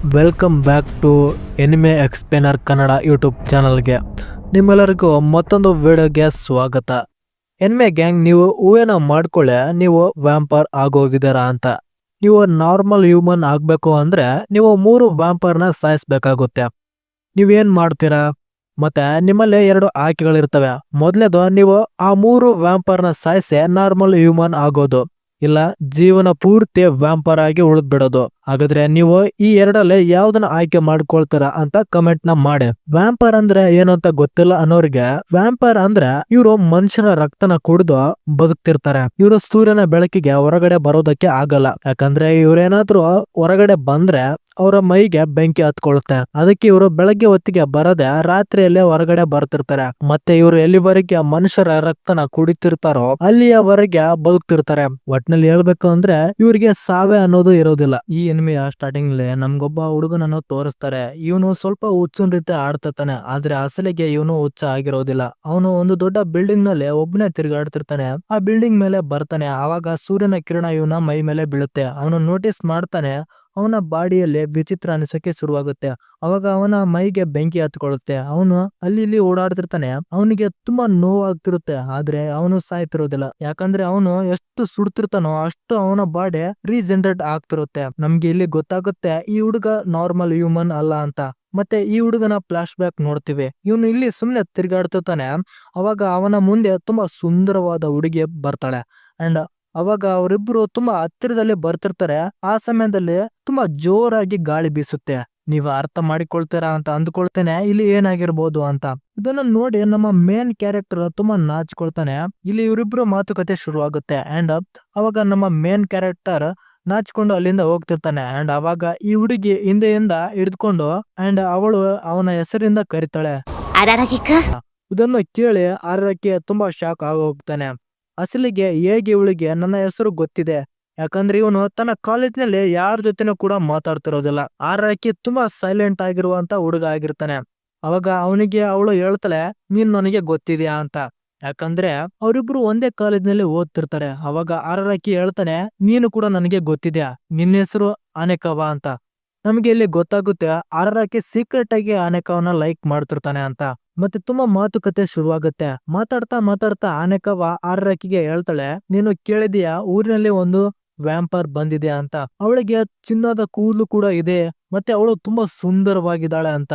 Welcome back to anime explainer Kannada YouTube ಚಾನಲ್ಗೆ ನಿಮ್ಮೆಲ್ಲರಿಗೂ ಮತ್ತೊಂದು ವಿಡಿಯೋಗೆ ಸ್ವಾಗತ. ಎನಿಮೆ ಗ್ಯಾಂಗ್, ನೀವು ಊಹೆನ ಮಾಡ್ಕೊಳ್ಳೆ ನೀವು ವ್ಯಾಂಪರ್ ಆಗೋಗಿದ್ದೀರಾ ಅಂತ. ನೀವು ನಾರ್ಮಲ್ ಹ್ಯೂಮನ್ ಆಗಬೇಕು ಅಂದರೆ ನೀವು 3 ವ್ಯಾಂಪರ್ನ ಸಾಯಿಸ್ಬೇಕಾಗುತ್ತೆ. ನೀವೇನು ಮಾಡ್ತೀರಾ? ಮತ್ತೆ ನಿಮ್ಮಲ್ಲಿ 2 ಆಯ್ಕೆಗಳಿರ್ತವೆ. ಮೊದಲೇದು, ನೀವು ಆ 3 ವ್ಯಾಂಪರ್ನ ಸಾಯಿಸಿ ನಾರ್ಮಲ್ ಹ್ಯೂಮನ್ ಆಗೋದು, ಇಲ್ಲ ಜೀವನ ಪೂರ್ತಿ ವ್ಯಾಂಪರ್ ಆಗಿ ಉಳಿದ್ಬಿಡೋದು. ಹಾಗಾದ್ರೆ ನೀವು ಈ ಎರಡಲ್ಲಿ ಯಾವ್ದನ್ನ ಆಯ್ಕೆ ಮಾಡ್ಕೊಳ್ತೀರಾ ಅಂತ ಕಮೆಂಟ್ ನ ಮಾಡಿ. ವ್ಯಾಂಪರ್ ಅಂದ್ರೆ ಏನು ಅಂತ ಗೊತ್ತಿಲ್ಲ ಅನ್ನೋರಿಗೆ, ವ್ಯಾಂಪರ್ ಅಂದ್ರೆ ಇವರು ಮನುಷ್ಯನ ರಕ್ತನ ಕುಡಿದು ಬದುಕ್ತಿರ್ತಾರೆ. ಇವರು ಸೂರ್ಯನ ಬೆಳಕಿಗೆ ಹೊರಗಡೆ ಬರೋದಕ್ಕೆ ಆಗಲ್ಲ. ಯಾಕಂದ್ರೆ ಇವ್ರೇನಾದ್ರೂ ಹೊರಗಡೆ ಬಂದ್ರೆ ಅವರ ಮೈಗೆ ಬೆಂಕಿ ಹತ್ಕೊಳುತ್ತೆ. ಅದಕ್ಕೆ ಇವರು ಬೆಳಗ್ಗೆ ಹೊತ್ತಿಗೆ ಬರದೆ ರಾತ್ರಿಯಲ್ಲೇ ಹೊರಗಡೆ ಬರ್ತಿರ್ತಾರೆ. ಮತ್ತೆ ಇವರು ಎಲ್ಲಿವರೆಗೆ ಮನುಷ್ಯರ ರಕ್ತನ ಕುಡಿತಿರ್ತಾರೋ ಅಲ್ಲಿಯವರೆಗೆ ಬದುಕ್ತಿರ್ತಾರೆ. ಒಟ್ನಲ್ಲಿ ಹೇಳ್ಬೇಕು ಅಂದ್ರೆ ಇವ್ರಿಗೆ ಸಾವೇ ಅನ್ನೋದು ಇರೋದಿಲ್ಲ. ಈ ಎನಿಮೆಯ ಸ್ಟಾರ್ಟಿಂಗ್ ನಮ್ಗೊಬ್ಬ ಹುಡುಗನನ್ನು ತೋರಿಸ್ತಾರೆ. ಇವನು ಸ್ವಲ್ಪ ಹುಚ್ಚುನ್ ರೀತಿ ಆಡ್ತಿರ್ತಾನೆ, ಆದ್ರೆ ಅಸಲಿಗೆ ಇವನು ಹುಚ್ಚ ಆಗಿರೋದಿಲ್ಲ. ಅವನು ಒಂದು ದೊಡ್ಡ ಬಿಲ್ಡಿಂಗ್ ನಲ್ಲಿ ಒಬ್ಬನೇ ತಿರುಗಾಡ್ತಿರ್ತಾನೆ. ಆ ಬಿಲ್ಡಿಂಗ್ ಮೇಲೆ ಬರ್ತಾನೆ. ಆವಾಗ ಸೂರ್ಯನ ಕಿರಣ ಇವನ ಮೈ ಮೇಲೆ ಬೀಳುತ್ತೆ. ಅವನು ನೋಟಿಸ್ ಮಾಡ್ತಾನೆ, ಅವನ ಬಾಡಿಯಲ್ಲಿ ವಿಚಿತ್ರ ಅನಿಸಕ್ಕೆ ಶುರುವಾಗುತ್ತೆ. ಅವಾಗ ಅವನ ಮೈಗೆ ಬೆಂಕಿ ಹತ್ಕೊಳ್ಳುತ್ತೆ. ಅವನು ಅಲ್ಲಿ ಇಲ್ಲಿ ಓಡಾಡ್ತಿರ್ತಾನೆ. ಅವನಿಗೆ ತುಂಬಾ ನೋವಾಗ್ತಿರುತ್ತೆ, ಆದ್ರೆ ಅವನು ಸಾಯ್ತಿರೋದಿಲ್ಲ. ಯಾಕಂದ್ರೆ ಅವನು ಎಷ್ಟು ಸುಡ್ತಿರ್ತಾನೋ ಅಷ್ಟು ಅವನ ಬಾಡಿ ರೀಜನರೇಟ್ ಆಗ್ತಿರುತ್ತೆ. ನಮ್ಗೆ ಇಲ್ಲಿ ಗೊತ್ತಾಗುತ್ತೆ ಈ ಹುಡುಗ ನಾರ್ಮಲ್ ಹ್ಯೂಮನ್ ಅಲ್ಲ ಅಂತ. ಮತ್ತೆ ಈ ಹುಡುಗನ ಫ್ಲಾಶ್ ಬ್ಯಾಕ್ ನೋಡ್ತೀವಿ. ಇವನು ಇಲ್ಲಿ ಸುಮ್ನೆ ತಿರ್ಗಾಡ್ತಿರ್ತಾನೆ. ಅವಾಗ ಅವನ ಮುಂದೆ ತುಂಬಾ ಸುಂದರವಾದ ಹುಡುಗಿ ಬರ್ತಾಳೆ. ಅಂಡ್ ಅವಾಗ ಅವರಿಬ್ರು ತುಂಬಾ ಹತ್ತಿರದಲ್ಲಿ ಬರ್ತಿರ್ತಾರೆ. ಆ ಸಮಯದಲ್ಲಿ ತುಂಬಾ ಜೋರಾಗಿ ಗಾಳಿ ಬೀಸುತ್ತೆ. ನೀವು ಅರ್ಥ ಮಾಡಿಕೊಳ್ತೀರಾ ಅಂತ ಅಂದ್ಕೊಳ್ತೇನೆ ಇಲ್ಲಿ ಏನಾಗಿರ್ಬೋದು ಅಂತ. ಇದನ್ನ ನೋಡಿ ನಮ್ಮ ಮೇನ್ ಕ್ಯಾರೆಕ್ಟರ್ ತುಂಬಾ ನಾಚ್ಕೊಳ್ತಾನೆ. ಇಲ್ಲಿ ಇವರಿಬ್ರು ಮಾತುಕತೆ ಶುರು ಆಗುತ್ತೆ. ಅಂಡ್ ಅವಾಗ ನಮ್ಮ ಮೇನ್ ಕ್ಯಾರೆಕ್ಟರ್ ನಾಚ್ಕೊಂಡು ಅಲ್ಲಿಂದ ಹೋಗ್ತಿರ್ತಾನೆ. ಅಂಡ್ ಅವಾಗ ಈ ಹುಡುಗಿ ಹಿಂದೆಯಿಂದ ಹಿಡಿದುಕೊಂಡು ಅಂಡ್ ಅವಳು ಅವನ ಹೆಸರಿಂದ ಕರಿತಾಳೆ. ಇದನ್ನು ಕೇಳಿ ಆರಕ್ಕೆ ತುಂಬಾ ಶಾಕ್ ಆಗೋಗ್ತಾನೆ. ಅಸಲಿಗೆ ಹೇಗೆ ಇವಳಿಗೆ ನನ್ನ ಹೆಸರು ಗೊತ್ತಿದೆ? ಯಾಕಂದ್ರೆ ಇವನು ತನ್ನ ಕಾಲೇಜ್ನಲ್ಲಿ ಯಾರ ಜೊತೆನೂ ಕೂಡ ಮಾತಾಡ್ತಿರೋದಿಲ್ಲ. ಆರಕ್ಕೆ ತುಂಬಾ ಸೈಲೆಂಟ್ ಆಗಿರುವಂತ ಹುಡುಗ ಆಗಿರ್ತಾನೆ. ಅವಾಗ ಅವನಿಗೆ ಅವಳು ಹೇಳ್ತಾಳೆ, ನೀನ್ ನನಗೆ ಗೊತ್ತಿದ್ಯಾ ಅಂತ. ಯಾಕಂದ್ರೆ ಅವರಿಬ್ರು ಒಂದೇ ಕಾಲೇಜ್ನಲ್ಲಿ ಓದ್ತಿರ್ತಾರೆ. ಅವಾಗ ಆರಕ್ಕೆ ಹೇಳ್ತಾನೆ, ನೀನು ಕೂಡ ನನಗೆ ಗೊತ್ತಿದ್ಯಾ, ನಿನ್ನ ಹೆಸರು ಅನೇಕವ ಅಂತ. ನಮ್ಗೆ ಇಲ್ಲಿ ಗೊತ್ತಾಗುತ್ತೆ ಆರಕ್ಕೆ ಸೀಕ್ರೆಟ್ ಆಗಿ ಅನೇಕವನ್ನ ಲೈಕ್ ಮಾಡ್ತಿರ್ತಾನೆ ಅಂತ. ಮತ್ತೆ ತುಂಬಾ ಮಾತುಕತೆ ಶುರುವಾಗುತ್ತೆ. ಮಾತಾಡ್ತಾ ಆನೆಕವ ಆರಕ್ಕಿಗೆ ಹೇಳ್ತಾಳೆ, ನೀನು ಕೇಳಿದೀಯಾ ಊರಿನಲ್ಲಿ ಒಂದು ವ್ಯಾಂಪರ್ ಬಂದಿದೆ ಅಂತ. ಅವಳಿಗೆ ಚಿನ್ನದ ಕೂದಲು ಕೂಡ ಇದೆ. ಮತ್ತೆ ಅವಳು ತುಂಬಾ ಸುಂದರವಾಗಿದ್ದಾಳೆ ಅಂತ.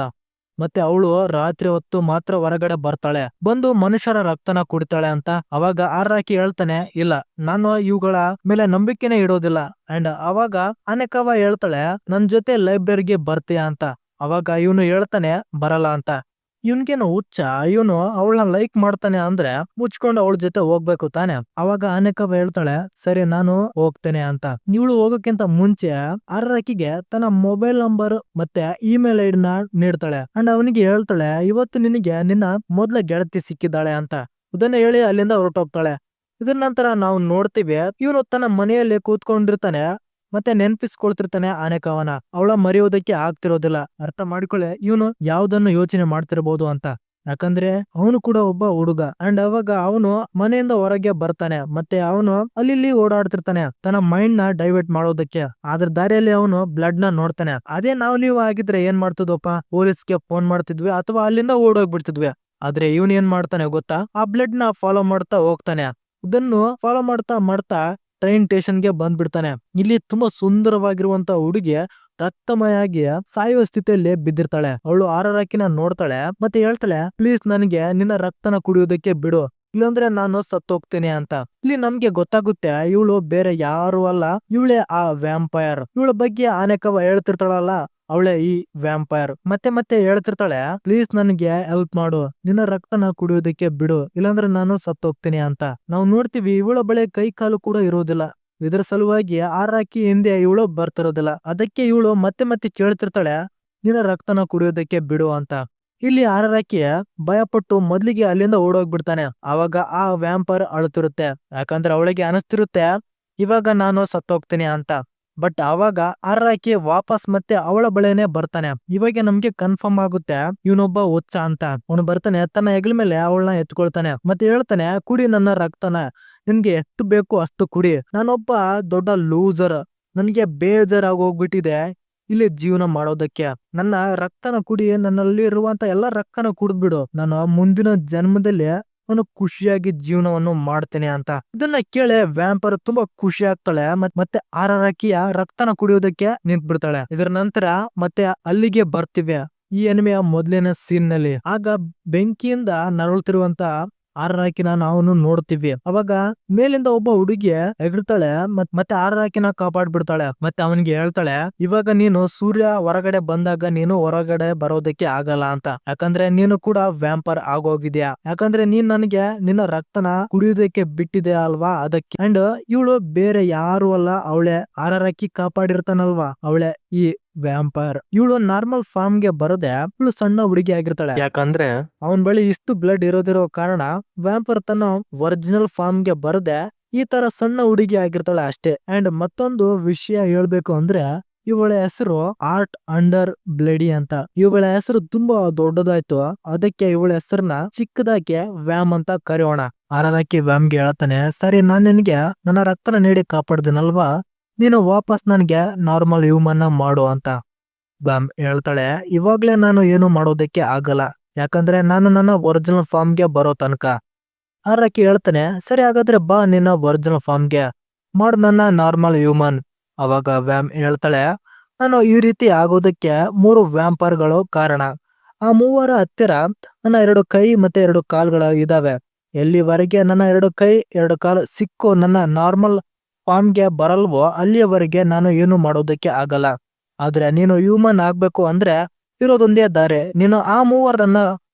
ಮತ್ತೆ ಅವಳು ರಾತ್ರಿ ಹೊತ್ತು ಮಾತ್ರ ಹೊರಗಡೆ ಬರ್ತಾಳೆ, ಬಂದು ಮನುಷ್ಯರ ರಕ್ತನ ಕುಡಿತಾಳೆ ಅಂತ. ಅವಾಗ ಆರಾಕಿ ಹೇಳ್ತಾನೆ, ಇಲ್ಲ ನಾನು ಇವುಗಳ ಮೇಲೆ ನಂಬಿಕೆನೆ ಇಡೋದಿಲ್ಲ. ಅಂಡ್ ಅವಾಗ ಅನೇಕವ ಹೇಳ್ತಾಳೆ, ನನ್ ಜೊತೆ ಲೈಬ್ರರಿಗೆ ಬರ್ತೀಯಾ ಅಂತ. ಅವಾಗ ಇವನು ಹೇಳ್ತಾನೆ, ಬರಲ್ಲ ಅಂತ. ಇವನ್ಗೇನು ಹುಚ್ಚ? ಇವನು ಅವಳನ್ನ ಲೈಕ್ ಮಾಡ್ತಾನೆ ಅಂದ್ರೆ ಮುಚ್ಕೊಂಡು ಅವಳ ಜೊತೆ ಹೋಗ್ಬೇಕು ತಾನೆ. ಅವಾಗ ಅನೇಕವ ಹೇಳ್ತಾಳೆ, ಸರಿ ನಾನು ಹೋಗ್ತೇನೆ ಅಂತ. ಇವಳು ಹೋಗೋಕ್ಕಿಂತ ಮುಂಚೆ ಆರಕಿಗೆ ತನ್ನ ಮೊಬೈಲ್ ನಂಬರ್ ಮತ್ತೆ ಇಮೇಲ್ ಐಡಿ ನ ನೀಡ್ತಾಳೆ. ಅಂಡ್ ಅವನಿಗೆ ಹೇಳ್ತಾಳೆ, ಇವತ್ತು ನಿನಗೆ ನಿನ್ನ ಮೊದ್ಲ ಗೆಳತಿ ಸಿಕ್ಕಿದ್ದಾಳೆ ಅಂತ. ಇದನ್ನ ಹೇಳಿ ಅಲ್ಲಿಂದ ಹೊರಟೋಗ್ತಾಳೆ. ಇದ್ರ ನಂತರ ನಾವು ನೋಡ್ತೀವಿ, ಇವನು ತನ್ನ ಮನೆಯಲ್ಲಿ ಕೂತ್ಕೊಂಡಿರ್ತಾನೆ. ಮತ್ತೆ ನೆನ್ಪಿಸ್ಕೊಳ್ತಿರ್ತಾನೆ ಅನೇಕವನ. ಅವಳ ಮರೆಯೋದಕ್ಕೆ ಆಗ್ತಿರೋದಿಲ್ಲ. ಅರ್ಥ ಮಾಡ್ಕೊಳ್ಳೆ ಇವನು ಯಾವ್ದನ್ನು ಯೋಚನೆ ಮಾಡ್ತಿರ್ಬೋದು ಅಂತ. ಯಾಕಂದ್ರೆ ಅವನು ಕೂಡ ಒಬ್ಬ ಹುಡುಗ. ಅಂಡ್ ಅವಾಗ ಅವನು ಮನೆಯಿಂದ ಹೊರಗೆ ಬರ್ತಾನೆ. ಮತ್ತೆ ಅವನು ಅಲ್ಲಿ ಓಡಾಡ್ತಿರ್ತಾನೆ ತನ್ನ ಮೈಂಡ್ ನ ಡೈವರ್ಟ್ ಮಾಡೋದಕ್ಕೆ. ಆದ್ರ ದಾರಿಯಲ್ಲಿ ಅವನು ಬ್ಲಡ್ ನ ನೋಡ್ತಾನೆ. ಅದೇ ನೀವು ಆಗಿದ್ರೆ ಏನ್ ಮಾಡ್ತಿದ್ವಪ್ಪ, ಪೊಲೀಸ್ಗೆ ಫೋನ್ ಮಾಡ್ತಿದ್ವಿ ಅಥವಾ ಅಲ್ಲಿಂದ ಓಡೋಗ್ಬಿಡ್ತಿದ್ವಿ. ಆದ್ರೆ ಇವನ್ ಏನ್ ಮಾಡ್ತಾನೆ ಗೊತ್ತಾ, ಆ ಬ್ಲಡ್ ನ ಫಾಲೋ ಮಾಡ್ತಾ ಹೋಗ್ತಾನೆ. ಇದನ್ನು ಫಾಲೋ ಮಾಡ್ತಾ ಟ್ರೈನ್ ಸ್ಟೇಷನ್ಗೆ ಬಂದ್ಬಿಡ್ತಾನೆ. ಇಲ್ಲಿ ತುಂಬಾ ಸುಂದರವಾಗಿರುವಂತ ಹುಡುಗಿ ರಕ್ತಮಯಾಗಿ ಸಾಯುವ ಸ್ಥಿತಿಯಲ್ಲಿ ಬಿದ್ದಿರ್ತಾಳೆ. ಅವಳು ಆರರಾಕಿನ ನೋಡ್ತಾಳೆ ಮತ್ತೆ ಹೇಳ್ತಾಳೆ, ಪ್ಲೀಸ್ ನನಗೆ ನಿನ್ನ ರಕ್ತನ ಕುಡಿಯೋದಕ್ಕೆ ಬಿಡು, ಇಲ್ಲಾಂದ್ರೆ ನಾನು ಸತ್ತೋಗ್ತೇನೆ ಅಂತ. ಇಲ್ಲಿ ನಮ್ಗೆ ಗೊತ್ತಾಗುತ್ತೆ ಇವಳು ಬೇರೆ ಯಾರು ಅಲ್ಲ, ಇವಳೇ ಆ ವ್ಯಾಂಪೈರ್. ಇವಳ ಬಗ್ಗೆ ಅನೇಕವ ಹೇಳ್ತಿರ್ತಾಳಲ್ಲ, ಅವಳೆ ಈ ವ್ಯಾಂಪೈರ್. ಮತ್ತೆ ಹೇಳ್ತಿರ್ತಾಳೆ, ಪ್ಲೀಸ್ ನನಗೆ ಹೆಲ್ಪ್ ಮಾಡು, ನಿನ್ನ ರಕ್ತನ ಕುಡಿಯೋದಕ್ಕೆ ಬಿಡು, ಇಲ್ಲಾಂದ್ರೆ ನಾನು ಸತ್ತೋಗ್ತೀನಿ ಅಂತ. ನಾವು ನೋಡ್ತೀವಿ ಇವಳ ಬಳಿ ಕೈ ಕಾಲು ಕೂಡ ಇರೋದಿಲ್ಲ. ಇದರ ಸಲುವಾಗಿ ಆರಾಕಿ ಹಿಂದೆ ಇವಳು ಬರ್ತಿರೋದಿಲ್ಲ. ಅದಕ್ಕೆ ಇವಳು ಮತ್ತೆ ಕೇಳ್ತಿರ್ತಾಳೆ, ನಿನ್ನ ರಕ್ತನ ಕುಡಿಯೋದಕ್ಕೆ ಬಿಡು ಅಂತ. ಇಲ್ಲಿ ಆರರಾಕಿ ಭಯಪಟ್ಟು ಮೊದ್ಲಿಗೆ ಅಲ್ಲಿಂದ ಓಡೋಗ್ಬಿಡ್ತಾನೆ. ಅವಾಗ ಆ ವ್ಯಾಂಪರ್ ಅಳುತ್ತಿರುತ್ತೆ. ಯಾಕಂದ್ರೆ ಅವಳಿಗೆ ಅನಿಸ್ತಿರುತ್ತೆ ಇವಾಗ ನಾನು ಸತ್ತೋಗ್ತೀನಿ ಅಂತ. ಬಟ್ ಅವಾಗ ಆರರಾಕಿ ವಾಪಸ್ ಮತ್ತೆ ಅವಳ ಬಳಿನೇ ಬರ್ತಾನೆ. ಇವಾಗ ನಮ್ಗೆ ಕನ್ಫರ್ಮ್ ಆಗುತ್ತೆ ಇವನೊಬ್ಬ ಹುಚ್ಚ ಅಂತ. ಅವನು ಬರ್ತಾನೆ, ತನ್ನ ಹೆಗಲ ಮೇಲೆ ಅವಳನ್ನ ಎತ್ಕೊಳ್ತಾನೆ ಮತ್ತೆ ಹೇಳ್ತಾನೆ, ಕುಡಿ ನನ್ನ ರಕ್ತನ, ನಿನ್ಗೆ ಎಷ್ಟು ಬೇಕು ಅಷ್ಟು ಕುಡಿ. ನಾನೊಬ್ಬ ದೊಡ್ಡ ಲೂಸರ್, ನನ್ಗೆ ಬೇಜಾರಾಗಿ ಹೋಗ್ಬಿಟ್ಟಿದೆ. ಇಲ್ಲಿ ಜೀವನ ಮಾಡೋದಕ್ಕೆ. ನನ್ನ ರಕ್ತನ ಕುಡಿ, ನನ್ನಲ್ಲಿ ಇರುವಂತ ಎಲ್ಲಾ ರಕ್ತನ ಕುಡಿದ್ಬಿಡು, ನಾನು ಮುಂದಿನ ಜನ್ಮದಲ್ಲಿ ನಾನು ಖುಷಿಯಾಗಿ ಜೀವನವನ್ನು ಮಾಡ್ತೇನೆ ಅಂತ. ಇದನ್ನ ಕೇಳಿ ವ್ಯಾಂಪರ್ ತುಂಬಾ ಖುಷಿ ಆಗ್ತಾಳೆ. ಮತ್ತೆ ಆರಾಕಿಯ ರಕ್ತನ ಕುಡಿಯೋದಕ್ಕೆ ನಿಂತ್ ಬಿಡ್ತಾಳೆ. ಇದರ ನಂತರ ಮತ್ತೆ ಅಲ್ಲಿಗೆ ಬರ್ತೀವಿ ಈ ಎನಿಮೆಯ ಮೊದಲಿನ ಸೀನ್ ನಲ್ಲಿ. ಆಗ ಬೆಂಕಿಯಿಂದ ನರಳುತ್ತಿರುವಂತ ಆರಾಕಿನ ನಾವು ನೋಡ್ತೀವಿ. ಅವಾಗ ಮೇಲಿಂದ ಒಬ್ಬ ಹುಡುಗಿ ಎಗರ್ತಾಳೆ, ಮತ್ತೆ ಆರಾಕಿನ ಕಾಪಾಡ್ಬಿಡ್ತಾಳೆ. ಮತ್ತೆ ಅವನಿಗೆ ಹೇಳ್ತಾಳೆ, ಇವಾಗ ನೀನು ಸೂರ್ಯ ಹೊರಗಡೆ ಬಂದಾಗ ನೀನು ಹೊರಗಡೆ ಬರೋದಕ್ಕೆ ಆಗಲ್ಲ ಅಂತ, ಯಾಕಂದ್ರೆ ನೀನು ಕೂಡ ವ್ಯಾಂಪರ್ ಆಗೋಗಿದ್ಯಾ, ಯಾಕಂದ್ರೆ ನೀನ್ ನನಗೆ ನಿನ್ನ ರಕ್ತನ ಕುಡಿಯೋದಕ್ಕೆ ಬಿಟ್ಟಿದೆ ಅಲ್ವಾ, ಅದಕ್ಕೆ. ಅಂಡ್ ಇವಳು ಬೇರೆ ಯಾರು ಅಲ್ಲ, ಅವಳೆ ಆರಾಕಿ ಕಾಪಾಡಿರ್ತಾನಲ್ವಾ, ಅವಳೆ ಈ ವ್ಯಾಂಪರ್. ಇವಳು ನಾರ್ಮಲ್ ಫಾರ್ಮ್ ಗೆ ಬರದೆ ಇವಳು ಸಣ್ಣ ಹುಡುಗಿ ಆಗಿರ್ತಾಳೆ, ಯಾಕಂದ್ರೆ ಅವನ್ ಬಳಿ ಇಷ್ಟು ಬ್ಲಡ್ ಇರೋದಿರೋ ಕಾರಣ ವ್ಯಾಂಪರ್ ತನ್ನ ಒರಿಜಿನಲ್ ಫಾರ್ಮ್ ಗೆ ಬರದೆ ಈ ತರ ಸಣ್ಣ ಹುಡುಗಿ ಆಗಿರ್ತಾಳೆ ಅಷ್ಟೇ. ಅಂಡ್ ಮತ್ತೊಂದು ವಿಷಯ ಹೇಳ್ಬೇಕು ಅಂದ್ರೆ ಇವಳ ಹೆಸರು ಆರ್ಟ್ ಅಂಡರ್ ಬ್ಲೇಡಿ ಅಂತ. ಇವಳ ಹೆಸರು ತುಂಬಾ ದೊಡ್ಡದಾಯ್ತು, ಅದಕ್ಕೆ ಇವಳ ಹೆಸರನ್ನ ಚಿಕ್ಕದಾಗಿ ವ್ಯಾಮ್ ಅಂತ ಕರೆಯೋಣ. ಆರಾಕಿ ವ್ಯಾಮ್ಗೆ ಹೇಳ್ತಾನೆ, ಸರಿ ನಾನ್ ನಿನ್ಗೆ ನನ್ನ ರಕ್ತನ ನೀಡಿ ಕಾಪಾಡ್ದಿನಲ್ವಾ, ನೀನು ವಾಪಸ್ ನನ್ಗೆ ನಾರ್ಮಲ್ ಹ್ಯೂಮನ್ ಮಾಡು ಅಂತ. ವ್ಯಾಮ್ ಹೇಳ್ತಾಳೆ, ಇವಾಗ್ಲೇ ನಾನು ಏನು ಮಾಡೋದಕ್ಕೆ ಆಗಲ್ಲ, ಯಾಕಂದ್ರೆ ನಾನು ನನ್ನ ಒರಿಜಿನಲ್ ಫಾರ್ಮ್ಗೆ ಬರೋ ತನಕ. ಆರಾಕಿ ಹೇಳ್ತಾನೆ, ಸರಿ ಹಾಗಾದ್ರೆ ಬಾ ನಿನ್ನ ಒರಿಜಿನಲ್ ಫಾರ್ಮ್ಗೆ, ಮಾಡು ನನ್ನ ನಾರ್ಮಲ್ ಹ್ಯೂಮನ್. ಅವಾಗ ವ್ಯಾಮ್ ಹೇಳ್ತಾಳೆ, ನಾನು ಈ ರೀತಿ ಆಗೋದಕ್ಕೆ 3 ವ್ಯಾಂಪರ್ಗಳು ಕಾರಣ. ಆ 3 ಹತ್ತಿರ ನನ್ನ 2 ಕೈ ಮತ್ತೆ 2 ಕಾಲ್ಗಳು ಇದಾವೆ. ಎಲ್ಲಿವರೆಗೆ ನನ್ನ 2 ಕೈ 2 ಕಾಲು ಸಿಕ್ಕು ನನ್ನ ನಾರ್ಮಲ್ ಫಾರ್ಮ್ಗೆ ಬರಲ್ವೋ ಅಲ್ಲಿಯವರೆಗೆ ನಾನು ಏನು ಮಾಡೋದಕ್ಕೆ ಆಗಲ್ಲ. ಆದ್ರೆ ನೀನು ಹ್ಯೂಮನ್ ಆಗ್ಬೇಕು ಅಂದ್ರೆ ಇರೋದೊಂದೇ ದಾರಿ, ನೀನು ಆ 3ರನ್ನ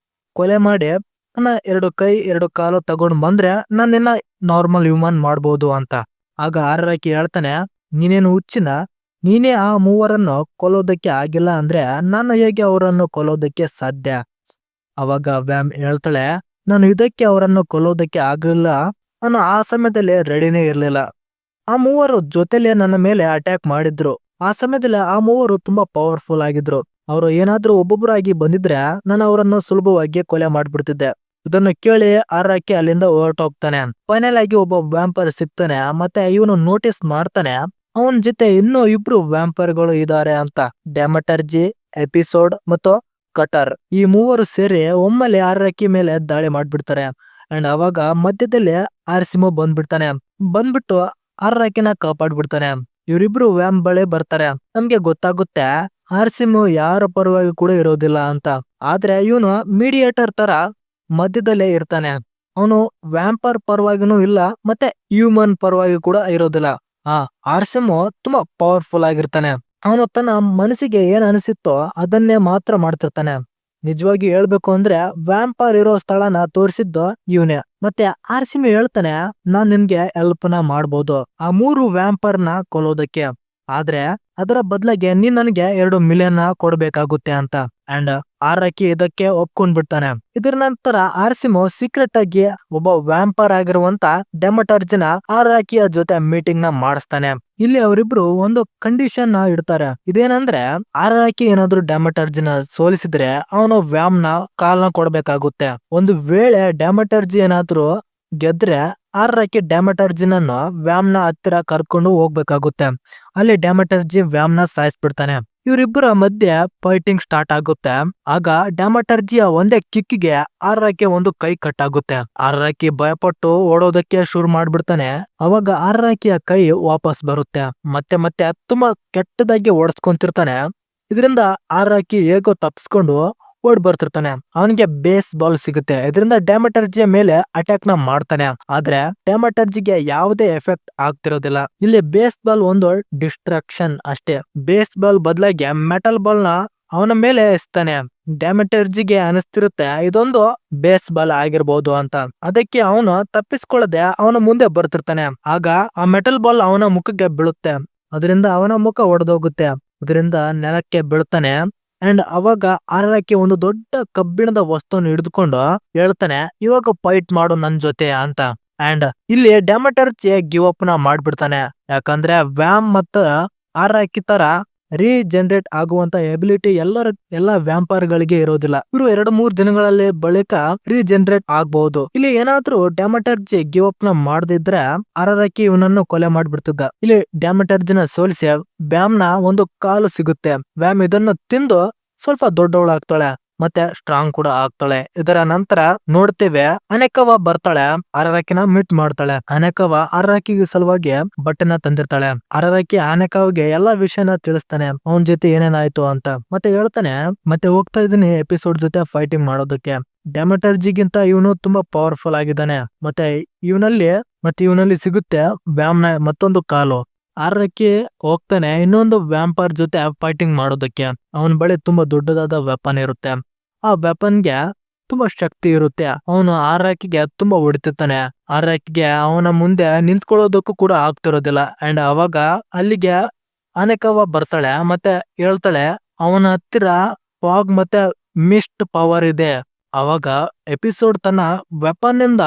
ಕೊಲೆ ಮಾಡಿ ನನ್ನ 2 ಕೈ 2 ಕಾಲು ತಗೊಂಡ್ ಬಂದ್ರೆ ನಾನು ನಿನ್ನ ನಾರ್ಮಲ್ ಹ್ಯೂಮನ್ ಮಾಡ್ಬೋದು ಅಂತ. ಆಗ ಆರಾಕಿ ಹೇಳ್ತಾನೆ, ನೀನೇನು ಹುಚ್ಚಿನ, ನೀನೇ ಆ 3ರನ್ನು ಕೊಲ್ಲೋದಕ್ಕೆ ಆಗಿಲ್ಲ ಅಂದ್ರೆ ನಾನು ಹೇಗೆ ಅವರನ್ನು ಕೊಲ್ಲೋದಕ್ಕೆ ಸಾಧ್ಯ. ಅವಾಗ ವ್ಯಾಮ್ ಹೇಳ್ತಾಳೆ, ನಾನು ಇದಕ್ಕೆ ಅವರನ್ನು ಕೊಲ್ಲೋದಕ್ಕೆ ಆಗಿಲ್ಲ, ನಾನು ಆ ಸಮಯದಲ್ಲಿ ರೆಡಿನೇ ಇರ್ಲಿಲ್ಲ. ಆ 3 ಜೊತೆಲೆ ನನ್ನ ಮೇಲೆ ಅಟ್ಯಾಕ್ ಮಾಡಿದ್ರು. ಆ ಸಮಯದಲ್ಲಿ ಆ 3 ತುಂಬಾ ಪವರ್ಫುಲ್ ಆಗಿದ್ರು. ಅವರು ಏನಾದ್ರೂ ಒಬ್ಬೊಬ್ಬರಾಗಿ ಬಂದಿದ್ರೆ ನಾನು ಅವರನ್ನು ಸುಲಭವಾಗಿ ಕೊಲೆ ಮಾಡ್ಬಿಡ್ತಿದ್ದೆ. ಇದನ್ನು ಕೇಳಿ ಆರಾಕಿ ಅಲ್ಲಿಂದ ಹೊರಟೋಗ್ತಾನೆ. ಫೈನಲ್ ಆಗಿ ಒಬ್ಬ ವ್ಯಾಂಪರ್ ಸಿಗ್ತಾನೆ, ಮತ್ತೆ ಇವನು ನೋಟಿಸ್ ಮಾಡ್ತಾನೆ ಅವನ್ ಜೊತೆ ಇನ್ನೂ 2 ವ್ಯಾಂಪರ್ಗಳು ಇದಾರೆ ಅಂತ. ಡೆಮಟರ್ಜಿ, ಎಪಿಸೋಡ್ ಮತ್ತು ಕಟರ್, ಈ 3 ಸೇರಿ ಒಮ್ಮೆಲೆ ಆರಾಕಿ ಮೇಲೆ ದಾಳಿ ಮಾಡ್ಬಿಡ್ತಾರೆ. ಅಂಡ್ ಅವಾಗ ಮಧ್ಯದಲ್ಲಿ ಆರ್ಸಿಮೋ ಬಂದ್ಬಿಟ್ಟು ಆರಾಕಿನ ಕಾಪಾಡ್ಬಿಡ್ತಾನೆ. ಇವರಿಬ್ರು ವ್ಯಾಮ್ ಬಳಿ ಬರ್ತಾರೆ. ನಮ್ಗೆ ಗೊತ್ತಾಗುತ್ತೆ ಆರ್ಸಿಮೋ ಯಾರ ಪರವಾಗಿ ಕೂಡ ಇರೋದಿಲ್ಲ ಅಂತ, ಆದ್ರೆ ಇವನು ಮೀಡಿಯೇಟರ್ ತರ ಮಧ್ಯದಲ್ಲೇ ಇರ್ತಾನೆ. ಅವನು ವ್ಯಾಂಪರ್ ಪರವಾಗಿನೂ ಇಲ್ಲ, ಮತ್ತೆ ಹ್ಯೂಮನ್ ಪರವಾಗಿ ಕೂಡ ಇರೋದಿಲ್ಲ. ಆರ್ಸಿಮೋ ತುಂಬಾ ಪವರ್ಫುಲ್ ಆಗಿರ್ತಾನೆ. ಅವನು ತನ್ನ ಮನಸ್ಸಿಗೆ ಏನ್ ಅನಿಸಿತ್ತೋ ಅದನ್ನೇ ಮಾತ್ರ ಮಾಡ್ತಿರ್ತಾನೆ. ನಿಜವಾಗಿ ಹೇಳ್ಬೇಕು ಅಂದ್ರೆ ವ್ಯಾಂಪರ್ ಇರೋ ಸ್ಥಳನ ತೋರಿಸಿದ್ದು ಇವನೇ. ಮತ್ತೆ ಆರ್ಸಿಮೋ ಹೇಳ್ತಾನೆ, ನಾನ್ ನಿನ್ಗೆ ಹೆಲ್ಪ್ನ ಮಾಡ್ಬೋದು ಆ 3 ವ್ಯಾಂಪರ್ನ ಕೊಲ್ಲೋದಕ್ಕೆ, ಆದ್ರೆ ಅದರ ಬದಲಾಗಿ ನೀನ್ ನನಗೆ 2 ಮಿಲಿಯನ್ ಕೊಡ್ಬೇಕಾಗುತ್ತೆ ಅಂತ. ಅಂಡ್ ಆರಾಕಿ ಇದಕ್ಕೆ ಒಪ್ಕೊಂಡ್ಬಿಡ್ತಾನೆ. ಇದರ ನಂತರ ಆರ್ಸಿಮೋ ಸೀಕ್ರೆಟ್ ಆಗಿ ಒಬ್ಬ ವ್ಯಾಂಪರ್ ಆಗಿರುವಂತ ಡೆಮಟರ್ಜಿನ ಆರಾಕಿಯ ಜೊತೆ ಮೀಟಿಂಗ್ ನ ಮಾಡಿಸ್ತಾನೆ. ಇಲ್ಲಿ ಅವರಿಬ್ರು ಒಂದು ಕಂಡೀಷನ್ ಇಡ್ತಾರೆ. ಇದೇನಂದ್ರೆ ಆರಾಕಿ ಏನಾದ್ರು ಡೆಮಟರ್ಜಿನ ಸೋಲಿಸಿದ್ರೆ ಅವನು ವ್ಯಾಮ್ ನ ಕಾಲ್ನ ಕೊಡ್ಬೇಕಾಗುತ್ತೆ. ಒಂದು ವೇಳೆ ಡೆಮಟರ್ಜಿ ಏನಾದ್ರು ಗೆದ್ರೆ ಆರಾಕಿ ಡೆಮಟರ್ಜಿನನ್ನು ವ್ಯಾಮ್ ನ ಹತ್ತಿರ ಕರ್ಕೊಂಡು ಹೋಗ್ಬೇಕಾಗುತ್ತೆ. ಅಲ್ಲಿ ಡೆಮಟರ್ಜಿ ವ್ಯಾಮ್ ನ ಸಾಯಿಸ್ಬಿಡ್ತಾನೆ. ಇವರಿಬ್ಬರ ಮಧ್ಯೆ ಫೈಟಿಂಗ್ ಸ್ಟಾರ್ಟ್ ಆಗುತ್ತೆ. ಆಗ ಡೆಮಟರ್ಜಿಯ ಒಂದೇ ಕಿಕ್ಕಿಗೆ ಆರಾಕಿ ಒಂದು ಕೈ ಕಟ್ ಆಗುತ್ತೆ. ಆರಾಕಿ ಭಯಪಟ್ಟು ಓಡೋದಕ್ಕೆ ಶುರು ಮಾಡ್ಬಿಡ್ತಾನೆ. ಅವಾಗ ಆರಾಕಿಯ ಕೈ ವಾಪಸ್ ಬರುತ್ತೆ. ಮತ್ತೆ ತುಂಬಾ ಕೆಟ್ಟದಾಗಿ ಓಡಿಸ್ಕೊಂತಿರ್ತಾನೆ. ಇದರಿಂದ ಆರಾಕಿ ಹೇಗೋ ತಪ್ಪಿಸ್ಕೊಂಡು ಓಡ್ ಬರ್ತಿರ್ತಾನೆ. ಅವನಿಗೆ ಬೇಸ್ ಬಾಲ್ ಸಿಗುತ್ತೆ. ಇದರಿಂದ ಡೆಮಟರ್ಜಿಯ ಮೇಲೆ ಅಟ್ಯಾಕ್ ನ ಮಾಡ್ತಾನೆ. ಆದ್ರೆ ಡೆಮಟರ್ಜಿಗೆ ಯಾವುದೇ ಎಫೆಕ್ಟ್ ಆಗ್ತಿರೋದಿಲ್ಲ. ಇಲ್ಲಿ ಬೇಸ್ ಬಾಲ್ ಒಂದು ಡಿಸ್ಟ್ರಾಕ್ಷನ್ ಅಷ್ಟೇ. ಬೇಸ್ ಬಾಲ್ ಬದಲಾಗಿ ಮೆಟಲ್ ಬಾಲ್ ನ ಅವನ ಮೇಲೆ ಎಸ್ತಾನೆ. ಡೆಮಟರ್ಜಿಗೆ ಅನಿಸ್ತಿರುತ್ತೆ ಇದೊಂದು ಬೇಸ್ ಬಾಲ್ ಆಗಿರ್ಬೋದು ಅಂತ. ಅದಕ್ಕೆ ಅವನು ತಪ್ಪಿಸ್ಕೊಳ್ಳದೆ ಅವನ ಮುಂದೆ ಬರ್ತಿರ್ತಾನೆ. ಆಗ ಆ ಮೆಟಲ್ ಬಾಲ್ ಅವನ ಮುಖಕ್ಕೆ ಬೀಳುತ್ತೆ. ಅದರಿಂದ ಅವನ ಮುಖ ಒಡೆದೋಗುತ್ತೆ. ಅದರಿಂದ ನೆಲಕ್ಕೆ ಬೀಳ್ತಾನೆ. ಅಂಡ್ ಅವಾಗ ಆರಾಕಿ ಒಂದು ದೊಡ್ಡ ಕಬ್ಬಿಣದ ವಸ್ತುವನ್ನು ಹಿಡಿದುಕೊಂಡು ಹೇಳ್ತಾನೆ, ಇವಾಗ ಫೈಟ್ ಮಾಡು ನನ್ ಜೊತೆ ಅಂತ. ಅಂಡ್ ಇಲ್ಲಿ ಡೆಮಟರ್ಜಿ ಗಿವ್ ಅಪ್ ನ ಮಾಡ್ಬಿಡ್ತಾನೆ. ಯಾಕಂದ್ರೆ ವ್ಯಾಮ್ ಮತ್ತ ಆರಾಕಿ ತರ ರೀಜನರೇಟ್ ಆಗುವಂತ ಎಬಿಲಿಟಿ ಎಲ್ಲಾ ವ್ಯಾಂಪೈರ್ ಗಳಿಗೆ ಇರೋದಿಲ್ಲ. ಇವರು 2-3 ದಿನಗಳಲ್ಲಿ ಬಳಿಕ ರೀಜನರೇಟ್ ಆಗಬಹುದು. ಇಲ್ಲಿ ಏನಾದ್ರೂ ಡ್ಯಾಮಟರ್ಜಿ ಗಿವ್ ಅಪ್ ನ ಮಾಡದಿದ್ರೆ ಅರರಕಿ ಇವನನ್ನು ಕೊಲೆ ಮಾಡ್ಬಿಡ್ತಿದ್ದ. ಇಲ್ಲಿ ಡ್ಯಾಮಟರ್ಜಿನ ಸೋಲಿಸಿ ವ್ಯಾಮ್ ನ ಒಂದು ಕಾಲು ಸಿಗುತ್ತೆ. ವ್ಯಾಮ್ ಇದನ್ನು ತಿಂದು ಸ್ವಲ್ಪ ದೊಡ್ಡವಳಾಗ್ತಾಳೆ ಮತ್ತೆ ಸ್ಟ್ರಾಂಗ್ ಕೂಡ ಆಗ್ತಾಳೆ. ಇದರ ನಂತರ ನೋಡ್ತೇವೆ ಅನೆಕವ ಬರ್ತಾಳೆ, ಅರರಕಿನ ಮೀಟ್ ಮಾಡ್ತಾಳೆ. ಅನೆಕವ ಅರರಕಿಗೆ ಸಲುವಾಗಿ ಬಟ್ಟೆನ ತಂದಿರ್ತಾಳೆ. ಅರರಕಿ ಅನೆಕವಿಗೆ ಎಲ್ಲಾ ವಿಷಯನ ತಿಳಿಸ್ತಾನೆ, ಅವನ್ ಜೊತೆ ಏನೇನಾಯ್ತು ಅಂತ. ಮತ್ತೆ ಹೇಳ್ತಾನೆ, ಮತ್ತೆ ಹೋಗ್ತಾ ಇದೀನಿ ಎಪಿಸೋಡ್ ಜೊತೆ ಫೈಟಿಂಗ್ ಮಾಡೋದಕ್ಕೆ. ಡ್ಯಾಮಟರ್ಜಿಗಿಂತ ಇವನು ತುಂಬಾ ಪವರ್ಫುಲ್ ಆಗಿದ್ದಾನೆ. ಮತ್ತೆ ಇವನಲ್ಲಿ ಸಿಗುತ್ತೆ ವ್ಯಾಮ್ನ ಮತ್ತೊಂದು ಕಾಲು. ಅರರಕಿ ಹೋಗ್ತಾನೆ ಇನ್ನೊಂದು ವ್ಯಾಂಪೈರ್ ಜೊತೆ ಫೈಟಿಂಗ್ ಮಾಡೋದಕ್ಕೆ. ಅವನ ಬಳಿ ತುಂಬಾ ದೊಡ್ಡದಾದ ವೆಪನ್ ಇರುತ್ತೆ. ಆ ವೆಪನ್ಗೆ ತುಂಬಾ ಶಕ್ತಿ ಇರುತ್ತೆ. ಅವನು ಅರರಕಿಗೆ ತುಂಬಾ ಹೊಡಿತಿರ್ತಾನೆ. ಅರರಕಿಗೆ ಅವನ ಮುಂದೆ ನಿಂತ್ಕೊಳ್ಳೋದಕ್ಕೂ ಕೂಡ ಆಗ್ತಿರೋದಿಲ್ಲ. ಅಂಡ್ ಅವಾಗ ಅಲ್ಲಿಗೆ ಅನೆಕವ ಬರ್ತಾಳೆ ಮತ್ತೆ ಹೇಳ್ತಾಳೆ ಅವನ ಹತ್ತಿರ ಫಾಗ್ ಮತ್ತೆ ಮಿಸ್ಟ್ ಪವರ್ ಇದೆ. ಅವಾಗ ಎಪಿಸೋಡ್ ತನ್ನ ವೆಪನ್ ಇಂದ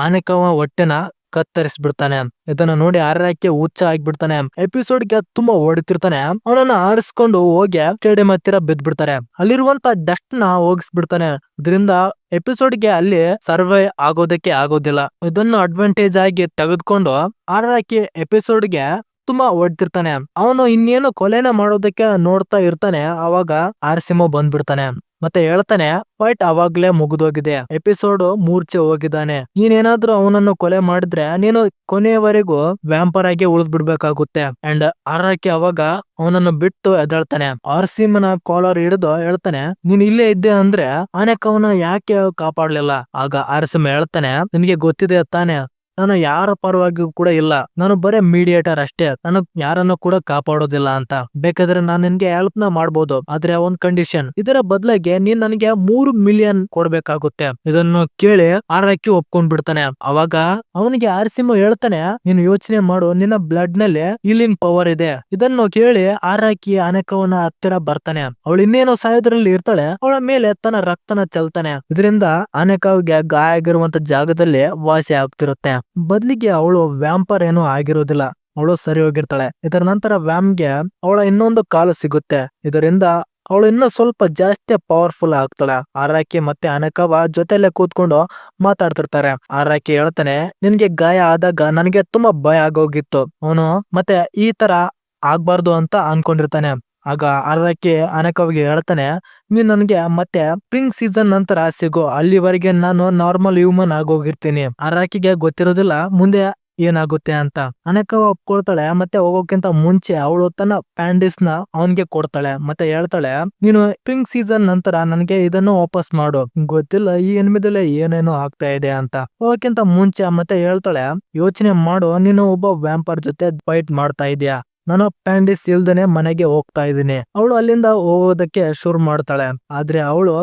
ಅನೆಕವ ಹೊಟ್ಟೆನ ಕತ್ತರಿಸ್ಬಿಡ್ತಾನೆ. ಇದನ್ನ ನೋಡಿ ಅರರಕಿ ಹುಚ್ಚ ಆಗ್ಬಿಡ್ತಾನೆ. ಎಪಿಸೋಡ್ಗೆ ತುಂಬಾ ಹೊಡಿತಿರ್ತಾನೆ. ಅವನನ್ನ ಆರಿಸ್ಕೊಂಡು ಹೋಗಿ ಸ್ಟೇಡಿಯಂ ಹತ್ತಿರ ಬಿದ್ದ್ಬಿಡ್ತಾರೆ. ಅಲ್ಲಿರುವಂತ ಡಸ್ಟ್ ನ ಹೋಗಿಸ್ಬಿಡ್ತಾನೆ. ಇದರಿಂದ ಎಪಿಸೋಡ್ಗೆ ಅಲ್ಲಿ ಸರ್ವೇ ಆಗೋದಕ್ಕೆ ಆಗೋದಿಲ್ಲ. ಇದನ್ನು ಅಡ್ವಾಂಟೇಜ್ ಆಗಿ ತೆಗೆದುಕೊಂಡು ಅರರಕಿ ಎಪಿಸೋಡ್ಗೆ ತುಂಬಾ ಹೊಡ್ತಿರ್ತಾನೆ. ಅವನು ಇನ್ನೇನು ಕೊಲೆನ ಮಾಡೋದಕ್ಕೆ ನೋಡ್ತಾ ಇರ್ತಾನೆ. ಅವಾಗ ಆರ್ಸಿಮೋ ಬಂದ್ಬಿಡ್ತಾನೆ ಮತ್ತೆ ಹೇಳ್ತಾನೆ ಫೈಟ್ ಅವಾಗ್ಲೇ ಮುಗಿದೋಗಿದೆ, ಎಪಿಸೋಡ್ ಮೂರ್ಛೆ ಹೋಗಿದ್ದಾನೆ. ನೀನೇನಾದ್ರೂ ಅವನನ್ನು ಕೊಲೆ ಮಾಡಿದ್ರೆ ನೀನು ಕೊನೆಯವರೆಗೂ ವ್ಯಾಂಪರ್ ಆಗಿ ಉಳಿದ್ ಬಿಡ್ಬೇಕಾಗುತ್ತೆ. ಅಂಡ್ ಅರರಕಿ ಅವಾಗ ಅವನನ್ನು ಬಿಟ್ಟು ಎದ್ದೇಳ್ತಾನೆ. ಆರ್ಸಿಮನ ಕಾಲರ್ ಹಿಡಿದು ಹೇಳ್ತಾನೆ, ನೀನ್ ಇಲ್ಲೇ ಇದ್ದೆ ಅಂದ್ರೆ ಅನೆಕವನ ಯಾಕೆ ಕಾಪಾಡ್ಲಿಲ್ಲ? ಆಗ ಆರ್ಸಿಮ ಹೇಳ್ತಾನೆ, ನಿನ್ಗೆ ಗೊತ್ತಿದೆ ತಾನೆ ನಾನು ಯಾರ ಪರವಾಗಿಯೂ ಕೂಡ ಇಲ್ಲ, ನಾನು ಬರೇ ಮೀಡಿಯೇಟರ್ ಅಷ್ಟೇ, ನಾನು ಯಾರನ್ನು ಕೂಡ ಕಾಪಾಡೋದಿಲ್ಲ ಅಂತ. ಬೇಕಾದ್ರೆ ನಾನು ನಿನ್ಗೆ ಹೆಲ್ಪ್ ನ ಮಾಡ್ಬೋದು, ಆದ್ರೆ ಒಂದ್ ಕಂಡೀಷನ್, ಇದರ ಬದಲಾಗಿ ನೀನ್ ನನಗೆ 3 ಮಿಲಿಯನ್ ಕೊಡ್ಬೇಕಾಗುತ್ತೆ. ಇದನ್ನು ಕೇಳಿ ಅರರಕಿ ಒಪ್ಕೊಂಡ್ಬಿಡ್ತಾನೆ. ಅವಾಗ ಅವನಿಗೆ ಆರ್ಸಿಮೋ ಹೇಳ್ತಾನೆ, ನೀನು ಯೋಚನೆ ಮಾಡು, ನಿನ್ನ ಬ್ಲಡ್ ನಲ್ಲಿ ಹೀಲಿಂಗ್ ಪವರ್ ಇದೆ. ಇದನ್ನು ಕೇಳಿ ಅರರಕಿ ಅನೆಕವನ ಹತ್ತಿರ ಬರ್ತಾನೆ. ಅವಳು ಇನ್ನೇನೋ ಸಾಯೋದ್ರಲ್ಲಿ ಇರ್ತಾಳೆ. ಅವಳ ಮೇಲೆ ತನ್ನ ರಕ್ತನ ಚೆಲ್ತಾನೆ. ಇದರಿಂದ ಅನೆಕವಿಗೆ ಗಾಯ ಆಗಿರುವಂತ ಜಾಗದಲ್ಲಿ ವಾಸಿ ಆಗ್ತಿರುತ್ತೆ. ಬದ್ಲಿಗೆ ಅವಳು ವ್ಯಾಂಪರ್ ಏನೂ ಆಗಿರೋದಿಲ್ಲ, ಅವಳು ಸರಿ ಹೋಗಿರ್ತಾಳೆ. ಇದರ ನಂತರ ವ್ಯಾಮ್ಗೆ ಅವಳ ಇನ್ನೊಂದು ಕಾಲು ಸಿಗುತ್ತೆ. ಇದರಿಂದ ಅವಳು ಇನ್ನೂ ಸ್ವಲ್ಪ ಜಾಸ್ತಿ ಪವರ್ಫುಲ್ ಆಗ್ತಾಳೆ. ಅರರಕಿ ಮತ್ತೆ ಅನೆಕವ ಜೊತೆಲೆ ಕೂತ್ಕೊಂಡು ಮಾತಾಡ್ತಿರ್ತಾರೆ. ಅರರಕಿ ಹೇಳ್ತಾನೆ, ನಿನ್ಗೆ ಗಾಯ ಆದಾಗ ನನಗೆ ತುಂಬಾ ಭಯ ಆಗೋಗಿತ್ತು, ಅವನು ಮತ್ತೆ ಈ ತರ ಆಗ್ಬಾರ್ದು ಅಂತ ಅನ್ಕೊಂಡಿರ್ತಾನೆ. ಆಗ ಅರರಕಿ ಅನೆಕವಿಗೆ ಹೇಳ್ತಾನೆ, ನೀನ್ ನನ್ಗೆ ಮತ್ತೆ ಸ್ಪ್ರಿಂಗ್ ಸೀಸನ್ ನಂತರ ಸಿಗೋ, ಅಲ್ಲಿವರೆಗೆ ನಾನು ನಾರ್ಮಲ್ ಹ್ಯೂಮನ್ ಆಗೋಗಿರ್ತೀನಿ. ಅರರಕಿಗೆ ಗೊತ್ತಿರೋದಿಲ್ಲ ಮುಂದೆ ಏನಾಗುತ್ತೆ ಅಂತ. ಅನೆಕವ ಒಪ್ಕೊಳ್ತಾಳೆ. ಮತ್ತೆ ಹೋಗೋಕ್ಕಿಂತ ಮುಂಚೆ ಅವಳು ತನ್ನ ಪ್ಯಾಂಡಿಸ್ ನ ಅವನ್ಗೆ ಕೊಡ್ತಾಳೆ. ಮತ್ತೆ ಹೇಳ್ತಾಳೆ, ನೀನು ಸ್ಪ್ರಿಂಗ್ ಸೀಸನ್ ನಂತರ ನನ್ಗೆ ಇದನ್ನು ವಾಪಸ್ ಮಾಡು, ಗೊತ್ತಿಲ್ಲ ಈ ಎನ್ಮಿದಲ್ಲಿ ಏನೇನೋ ಆಗ್ತಾ ಇದೆ ಅಂತ. ಹೋಗೋಕ್ಕಿಂತ ಮುಂಚೆ ಮತ್ತೆ ಹೇಳ್ತಾಳೆ, ಯೋಚನೆ ಮಾಡು, ನೀನು ಒಬ್ಬ ವ್ಯಾಂಪರ್ ಜೊತೆ ಫೈಟ್ ಮಾಡ್ತಾ ಇದೀಯಾ, ನಾನು ಪ್ಯಾಂಡಿಸ್ ಇಲ್ದೇನೆ ಮನೆಗೆ ಹೋಗ್ತಾ ಇದ್ದೀನಿ. ಅವಳು ಅಲ್ಲಿಂದ ಹೋಗೋದಕ್ಕೆ ಶುರು ಮಾಡ್ತಾಳೆ. ಆದ್ರೆ ಅವಳು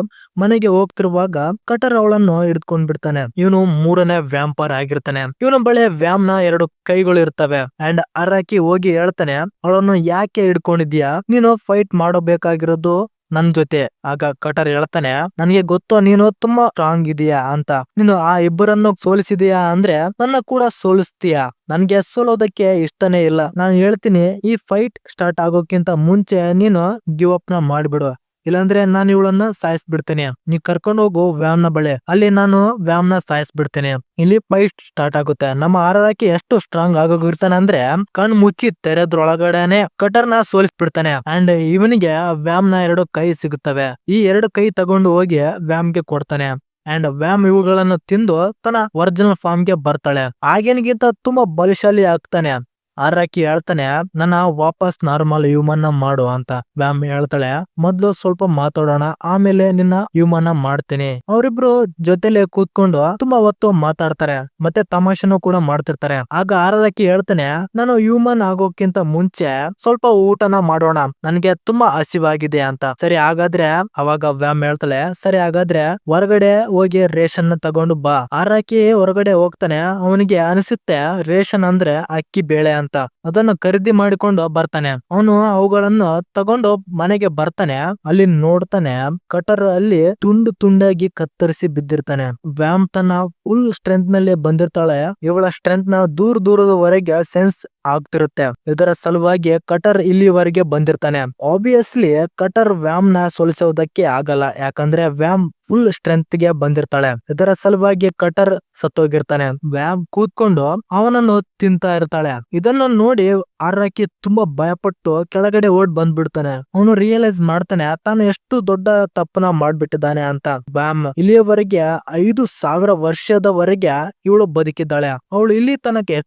ಮನೆಗೆ ಹೋಗ್ತಿರುವಾಗ ಕಟರ್ ಅವಳನ್ನು ಹಿಡ್ಕೊಂಡ್ ಬಿಡ್ತಾನೆ. ಇವನು 3ನೇ ವ್ಯಾಂಪರ್ ಆಗಿರ್ತಾನೆ. ಇವನ ಬಳಿ ವ್ಯಾಮ್ ನ 2 ಕೈಗಳು ಇರ್ತವೆ. ಅಂಡ್ ಅರರಕಿ ಹೋಗಿ ಹೇಳ್ತಾನೆ, ಅವಳನ್ನು ಯಾಕೆ ಹಿಡ್ಕೊಂಡಿದ್ಯಾ, ನೀನು ಫೈಟ್ ಮಾಡಬೇಕಾಗಿರೋದು ನನ್ ಜೊತೆ. ಆಗ ಕಟರ್ ಹೇಳ್ತಾನೆ, ನನ್ಗೆ ಗೊತ್ತು ನೀನು ತುಂಬಾ ಸ್ಟ್ರಾಂಗ್ ಇದೀಯಾ ಅಂತ, ನೀನು ಆ ಇಬ್ಬರನ್ನು ಸೋಲಿಸಿದೀಯಾ ಅಂದ್ರೆ ನನ್ನ ಕೂಡ ಸೋಲಿಸ್ತೀಯಾ, ನನ್ಗೆ ಸೋಲೋದಕ್ಕೆ ಇಷ್ಟನೇ ಇಲ್ಲ. ನಾನು ಹೇಳ್ತೀನಿ, ಈ ಫೈಟ್ ಸ್ಟಾರ್ಟ್ ಆಗೋಕ್ಕಿಂತ ಮುಂಚೆ ನೀನು ಗಿವ್ ಅಪ್ ನ ಮಾಡ್ಬಿಡು, ಇಲ್ಲಾಂದ್ರೆ ನಾನು ಇವಳನ್ನ ಸಾಯಿಸ್ಬಿಡ್ತೇನೆ. ನೀ ಕರ್ಕೊಂಡು ಹೋಗು ವ್ಯಾಮ್ ನ ಬಳಿ, ಅಲ್ಲಿ ನಾನು ವ್ಯಾಮ್ ನ ಸಾಯಿಸ್ಬಿಡ್ತೇನೆ. ಇಲ್ಲಿ ಫೈಟ್ ಸ್ಟಾರ್ಟ್ ಆಗುತ್ತೆ. ನಮ್ಮ ಅರರಕಿ ಎಷ್ಟು ಸ್ಟ್ರಾಂಗ್ ಆಗೋಗಿರ್ತಾನೆ ಅಂದ್ರೆ ಕಣ್ ಮುಚ್ಚಿ ತೆರೆದ್ರೊಳಗಡೆನೆ ಕಟರ್ ನ ಸೋಲಿಸ್ಬಿಡ್ತಾನೆ. ಅಂಡ್ ಇವನಿಗೆ ವ್ಯಾಮ್ ನ 2 ಕೈ ಸಿಗುತ್ತವೆ. ಈ 2 ಕೈ ತಗೊಂಡು ಹೋಗಿ ವ್ಯಾಮ್ ಗೆ ಕೊಡ್ತಾನೆ. ಅಂಡ್ ವ್ಯಾಮ್ ಇವುಗಳನ್ನು ತಿಂದು ತನ್ನ ಒರಿಜಿನಲ್ ಫಾರ್ಮ್ ಗೆ ಬರ್ತಾಳೆ. ಆಗಿನಗಿಂತ ತುಂಬಾ ಬಲಶಾಲಿ ಆಗ್ತಾನೆ. ಅರರಕಿ ಹೇಳ್ತಾನೆ, ನನ್ನ ವಾಪಸ್ ನಾರ್ಮಲ್ ಹ್ಯೂಮನ್ ಮಾಡು ಅಂತ. ವ್ಯಾಮ್ ಹೇಳ್ತಾಳೆ, ಮೊದ್ಲು ಸ್ವಲ್ಪ ಮಾತಾಡೋಣ, ಆಮೇಲೆ ನಿನ್ನ ಹ್ಯೂಮನ್ ಮಾಡ್ತೀನಿ. ಅವರಿಬ್ರು ಜೊತೆಲೆ ಕೂತ್ಕೊಂಡು ತುಂಬಾ ಹೊತ್ತು ಮಾತಾಡ್ತಾರೆ ಮತ್ತೆ ತಮಾಷೆನೂ ಕೂಡ ಮಾಡ್ತಿರ್ತಾರೆ. ಆಗ ಅರರಕಿ ಹೇಳ್ತಾನೆ, ನಾನು ಹ್ಯೂಮನ್ ಆಗೋಕ್ಕಿಂತ ಮುಂಚೆ ಸ್ವಲ್ಪ ಊಟನ ಮಾಡೋಣ, ನನ್ಗೆ ತುಂಬಾ ಹಸಿವಾಗಿದೆ ಅಂತ. ಸರಿ ಹಾಗಾದ್ರೆ, ಅವಾಗ ವ್ಯಾಮ್ ಹೇಳ್ತಾಳೆ, ಸರಿ ಹಾಗಾದ್ರೆ ಹೊರಗಡೆ ಹೋಗಿ ರೇಷನ್ ತಗೊಂಡು ಬಾ. ಅರರಕಿ ಹೊರಗಡೆ ಹೋಗ್ತಾನೆ. ಅವನಿಗೆ ಅನಿಸುತ್ತೆ ರೇಷನ್ ಅಂದ್ರೆ ಅಕ್ಕಿ ಬೇಳೆ ಅಂತ. ಅಂತ ಅದನ್ನು ಖರೀದಿ ಮಾಡಿಕೊಂಡು ಬರ್ತಾನೆ. ಅವನು ಅವುಗಳನ್ನು ತಗೊಂಡು ಮನೆಗೆ ಬರ್ತಾನೆ. ಅಲ್ಲಿ ನೋಡ್ತಾನೆ ಕಟರ್ ಅಲ್ಲಿ ತುಂಡು ತುಂಡಾಗಿ ಕತ್ತರಿಸಿ ಬಿದ್ದಿರ್ತಾನೆ. ವ್ಯಾಮ್ ತನ್ನ ಫುಲ್ ಸ್ಟ್ರೆಂತ್ ನಲ್ಲಿ ಬಂದಿರ್ತಾಳೆ. ಇವಳ ಸ್ಟ್ರೆಂತ್ ನ ದೂರದವರೆಗೆ ಸೆನ್ಸ್ ಆಗ್ತಿರುತ್ತೆ. ಇದರ ಸಲುವಾಗಿ ಕಟರ್ ಇಲ್ಲಿವರೆಗೆ ಬಂದಿರ್ತಾನೆ. ಆಬ್ವಿಯಸ್ಲಿ ಕಟರ್ ವ್ಯಾಮ್ ನ ಸೋಲಿಸೋದಕ್ಕೆ ಆಗಲ್ಲ, ಯಾಕಂದ್ರೆ ವ್ಯಾಮ್ ಫುಲ್ ಸ್ಟ್ರೆಂತ್ ಗೆ ಬಂದಿರ್ತಾಳೆ. ಇದರ ಸಲುವಾಗಿ ಕಟರ್ ಸತ್ತೋಗಿರ್ತಾನೆ. ವ್ಯಾಮ್ ಕೂತ್ಕೊಂಡು ಅವನನ್ನು ತಿಂತಾ ಇರ್ತಾಳೆ. ಇದನ್ನು ನೋಡಿ ಆರಾಕಿ ತುಂಬಾ ಭಯಪಟ್ಟು ಕೆಳಗಡೆ ಓಡ್ ಬಂದ್ಬಿಡ್ತಾನೆ. ಅವನು ರಿಯಲೈಸ್ ಮಾಡ್ತಾನೆ ತಾನು ಎಷ್ಟು ದೊಡ್ಡ ತಪ್ಪನ ಮಾಡ್ಬಿಟ್ಟಿದ್ದಾನೆ ಅಂತ. ವ್ಯಾಮ್ ಇಲ್ಲಿಯವರೆಗೆ 5,000 ವರ್ಷದವರೆಗೆ ಇವಳು ಬದುಕಿದ್ದಾಳೆ. ಅವಳು ಇಲ್ಲಿ ತನಕ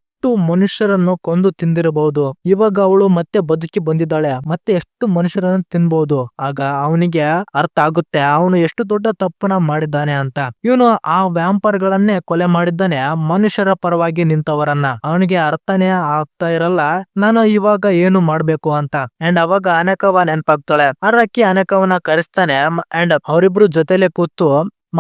ಮನುಷ್ಯರನ್ನು ಕೊಂದು ತಿಂದಿರಬಹುದು. ಇವಾಗ ಅವಳು ಮತ್ತೆ ಬದುಕಿ ಬಂದಿದ್ದಾಳೆ, ಮತ್ತೆ ಎಷ್ಟು ಮನುಷ್ಯರನ್ನು ತಿನ್ಬಹುದು. ಆಗ ಅವನಿಗೆ ಅರ್ಥ ಆಗುತ್ತೆ ಅವನು ಎಷ್ಟು ದೊಡ್ಡ ತಪ್ಪನ ಮಾಡಿದ್ದಾನೆ ಅಂತ. ಇವನು ಆ ವ್ಯಾಂಪರ್ ಗಳನ್ನೇ ಕೊಲೆ ಮಾಡಿದ್ದಾನೆ, ಮನುಷ್ಯರ ಪರವಾಗಿ ನಿಂತವರನ್ನ. ಅವನಿಗೆ ಅರ್ಥನೇ ಆಗ್ತಾ ಇರಲ್ಲ ನಾನು ಇವಾಗ ಏನು ಮಾಡ್ಬೇಕು ಅಂತ. ಅಂಡ್ ಅವಾಗ ಅನೇಕವ ನೆನಪಾಗ್ತಾಳೆ. ಆರಾಕಿ ಅನೇಕವನ್ನ ಕರೆಸ್ತಾನೆ ಅಂಡ್ ಅವರಿಬ್ರು ಜೊತೆಲೆ ಕೂತು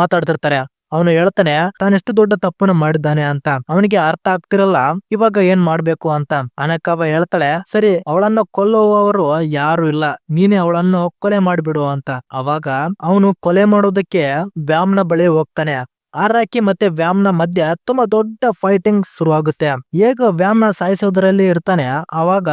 ಮಾತಾಡ್ತಿರ್ತಾರೆ. ಅವನು ಹೇಳ್ತಾನೆ ತಾನೆಷ್ಟು ದೊಡ್ಡ ತಪ್ಪನ್ನು ಮಾಡಿದ್ದಾನೆ ಅಂತ. ಅವನಿಗೆ ಅರ್ಥ ಆಗ್ತಿರಲ್ಲ ಇವಾಗ ಏನ್ ಮಾಡ್ಬೇಕು ಅಂತ. ಅನಕವ ಹೇಳ್ತಾಳೆ ಸರಿ ಅವಳನ್ನು ಕೊಲ್ಲುವವರು ಯಾರು ಇಲ್ಲ, ನೀನೇ ಅವಳನ್ನು ಕೊಲೆ ಮಾಡಿಬಿಡು ಅಂತ. ಅವಾಗ ಅವನು ಕೊಲೆ ಮಾಡೋದಕ್ಕೆ ವ್ಯಾಮ್ನ ಬಳಿ ಹೋಗ್ತಾನೆ. ಆರಾಕಿ ಮತ್ತೆ ವ್ಯಾಮ್ನ ಮಧ್ಯೆ ತುಂಬಾ ದೊಡ್ಡ ಫೈಟಿಂಗ್ ಶುರುವಾಗುತ್ತೆ. ಹೇಗ ವ್ಯಾಮ್ನ ಸಾಯಿಸೋದ್ರಲ್ಲಿ ಇರ್ತಾನೆ ಅವಾಗ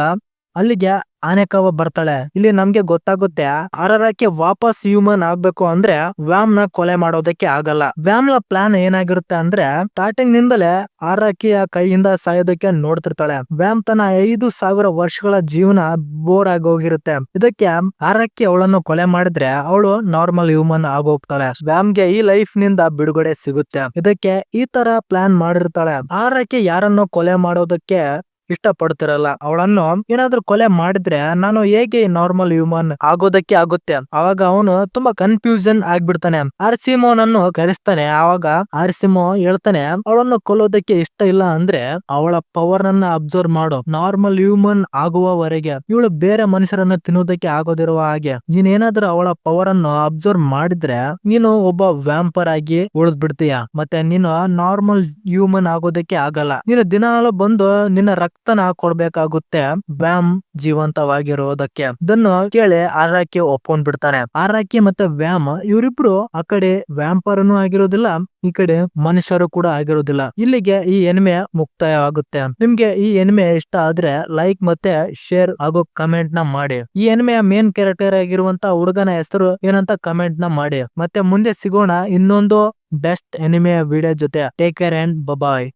ಅಲ್ಲಿಗೆ ಆನೆಕವ ಬರ್ತಾಳೆ. ಇಲ್ಲಿ ನಮ್ಗೆ ಗೊತ್ತಾಗುತ್ತೆ ಆರಾಕಿ ವಾಪಸ್ ಹ್ಯೂಮನ್ ಆಗ್ಬೇಕು ಅಂದ್ರೆ ವ್ಯಾಮ್ ನ ಕೊಲೆ ಮಾಡೋದಕ್ಕೆ ಆಗಲ್ಲ. ವ್ಯಾಮ್ ನ ಪ್ಲಾನ್ ಏನಾಗಿರುತ್ತೆ ಅಂದ್ರೆ ಸ್ಟಾರ್ಟಿಂಗ್ ನಿಂದಲೇ ಆರಾಕಿಯ ಕೈಯಿಂದ ಸಾಯೋದಕ್ಕೆ ನೋಡ್ತಿರ್ತಾಳೆ. ವ್ಯಾಮ್ ತನ್ನ 5,000 ವರ್ಷಗಳ ಜೀವನ ಬೋರ್ ಆಗಿ ಹೋಗಿರುತ್ತೆ. ಇದಕ್ಕೆ ಆರಾಕಿ ಅವಳನ್ನು ಕೊಲೆ ಮಾಡಿದ್ರೆ ಅವಳು ನಾರ್ಮಲ್ ಹ್ಯೂಮನ್ ಆಗೋಗ್ತಾಳೆ. ವ್ಯಾಮ್ಗೆ ಈ ಲೈಫ್ ನಿಂದ ಬಿಡುಗಡೆ ಸಿಗುತ್ತೆ. ಇದಕ್ಕೆ ಈ ತರ ಪ್ಲಾನ್ ಮಾಡಿರ್ತಾಳೆ. ಆರಾಕಿ ಯಾರನ್ನು ಕೊಲೆ ಮಾಡೋದಕ್ಕೆ ಇಷ್ಟ ಪಡ್ತಿರಲ್ಲ. ಅವಳನ್ನು ಏನಾದ್ರೂ ಕೊಲೆ ಮಾಡಿದ್ರೆ ನಾನು ಹೇಗೆ ನಾರ್ಮಲ್ ಹ್ಯೂಮನ್ ಆಗೋದಕ್ಕೆ ಆಗುತ್ತೆ. ಅವಾಗ ಅವನು ತುಂಬಾ ಕನ್ಫ್ಯೂಷನ್ ಆಗ್ಬಿಡ್ತಾನೆ. ಆರ್ಸಿಮೋನನ್ನು ಕರೆಸ್ತಾನೆ. ಆವಾಗ ಆರ್ಸಿಮೋ ಹೇಳ್ತಾನೆ ಅವಳನ್ನು ಕೊಲ್ಲೋದಕ್ಕೆ ಇಷ್ಟ ಇಲ್ಲ ಅಂದ್ರೆ ಅವಳ ಪವರ್ ಅನ್ನ ಅಬ್ಸರ್ವ್ ಮಾಡು. ನಾರ್ಮಲ್ ಹ್ಯೂಮನ್ ಆಗುವವರೆಗೆ ಇವಳು ಬೇರೆ ಮನುಷ್ಯರನ್ನು ತಿನ್ನೋದಕ್ಕೆ ಆಗೋದಿರುವ ಹಾಗೆ ನೀನೇನಾದ್ರೂ ಅವಳ ಪವರ್ ಅನ್ನು ಅಬ್ಸರ್ವ್ ಮಾಡಿದ್ರೆ ನೀನು ಒಬ್ಬ ವ್ಯಾಂಪರ್ ಆಗಿ ಉಳಿದ್ ಬಿಡ್ತೀಯ. ಮತ್ತೆ ನೀನು ನಾರ್ಮಲ್ ಹ್ಯೂಮನ್ ಆಗೋದಕ್ಕೆ ಆಗಲ್ಲ. ನೀನು ದಿನಾಲು ಬಂದು ನಿನ್ನ ರಕ್ತನ ಕೊಡ್ಬೇಕಾಗುತ್ತೆ ವ್ಯಾಮ್ ಜೀವಂತವಾಗಿರೋದಕ್ಕೆ. ಇದನ್ನು ಕೇಳಿ ಆರಾಕಿ ಒಪ್ಕೊಂಡ್ ಬಿಡ್ತಾನೆ. ಆರಾಕಿ ಮತ್ತೆ ವ್ಯಾಮ್ ಇವರಿಬ್ರು ಆ ಕಡೆ ವ್ಯಾಂಪರ್ನು ಆಗಿರೋದಿಲ್ಲ, ಈ ಕಡೆ ಮನುಷ್ಯರು ಕೂಡ ಆಗಿರೋದಿಲ್ಲ. ಇಲ್ಲಿಗೆ ಈ ಎನಿಮೆ ಮುಕ್ತಾಯ ಆಗುತ್ತೆ. ನಿಮ್ಗೆ ಈ ಎನಿಮೆ ಇಷ್ಟ ಆದ್ರೆ ಲೈಕ್ ಮತ್ತೆ ಶೇರ್ ಹಾಗೂ ಕಮೆಂಟ್ ನ ಮಾಡಿ. ಈ ಎನಿಮೆಯ ಮೇನ್ ಕ್ಯಾರೆಕ್ಟರ್ ಆಗಿರುವಂತ ಹುಡುಗನ ಹೆಸರು ಏನಂತ ಕಮೆಂಟ್ ನ ಮಾಡಿ. ಮತ್ತೆ ಮುಂದೆ ಸಿಗೋಣ ಇನ್ನೊಂದು ಬೆಸ್ಟ್ ಎನಿಮೆಯ ವಿಡಿಯೋ ಜೊತೆ. Take care and bye.